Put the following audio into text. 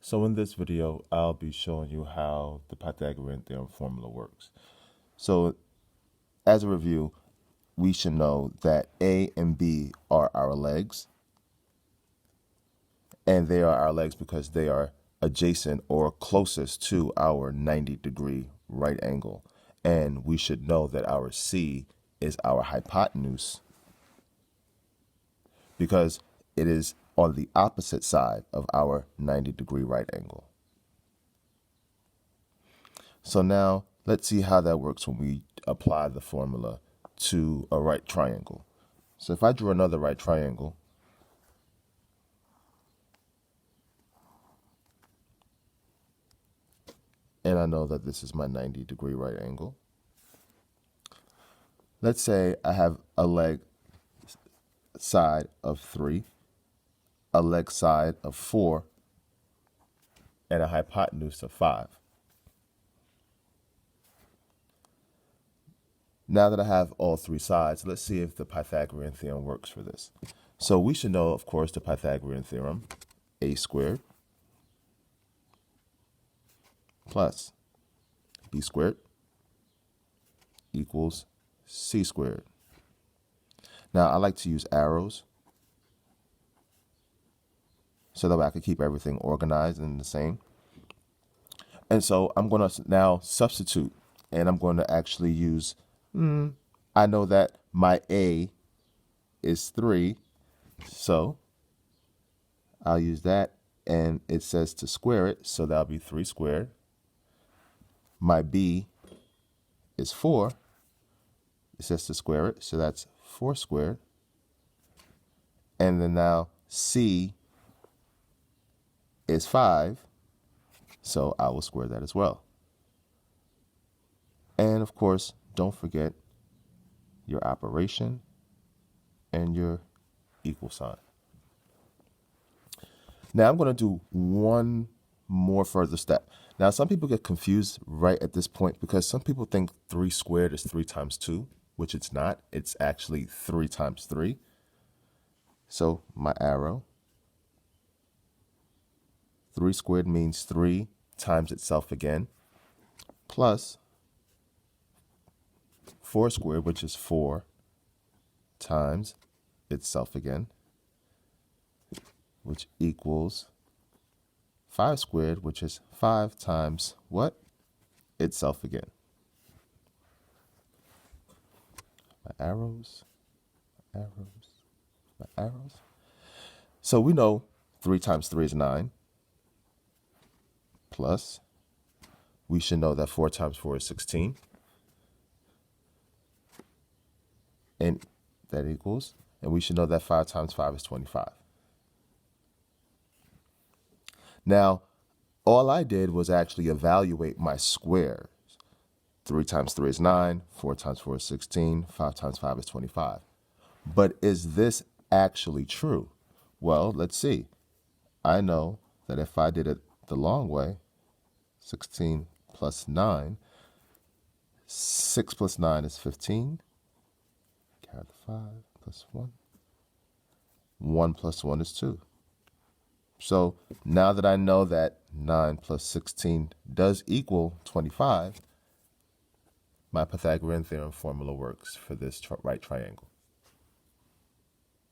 So in this video, I'll be showing you how the Pythagorean Theorem formula works. So as a review, we should know that A and B are our legs, and they are our legs because they are adjacent or closest to our 90-degree right angle. And we should know that our C is our hypotenuse because it is on the opposite side of our 90-degree right angle. So now let's see how that works when we apply the formula to a right triangle. So if I drew another right triangle, and I know that this is my 90-degree right angle, let's say I have a leg side of 3, a leg side of 4, and a hypotenuse of 5. Now that I have all three sides, let's see if the Pythagorean theorem works for this. So we should know, of course, the Pythagorean theorem, a squared plus b squared equals c squared. Now I like to use arrows so that way I can keep everything organized and the same. And so I'm going to now substitute, and I'm going to actually use, I know that my A is 3, so I'll use that, and it says to square it, so that'll be 3 squared. My B is 4, it says to square it, so that's 4 squared. And then now C is 5, so I will square that as well. And of course, don't forget your operation and your equal sign. Now I'm going to do one more further step. Now some people get confused right at this point because some people think 3 squared is 3 times 2, which it's not. It's actually 3 times 3. So my arrow, 3 squared means 3 times itself again, plus 4 squared, which is 4 times itself again, which equals 5 squared, which is 5 times what? Itself again. My arrows, my arrows, my arrows. So we know 3 times 3 is 9, plus we should know that 4 times 4 is 16. And that equals, and we should know that 5 times 5 is 25. Now, all I did was actually evaluate my squares. 3 times 3 is 9, 4 times 4 is 16, 5 times 5 is 25. But is this actually true? Well, let's see. I know that if I did it the long way, 16 plus 9, 6 plus 9 is 15. Carry the 5 plus 1. 1 plus 1 is 2. So now that I know that 9 plus 16 does equal 25, my Pythagorean theorem formula works for this right triangle.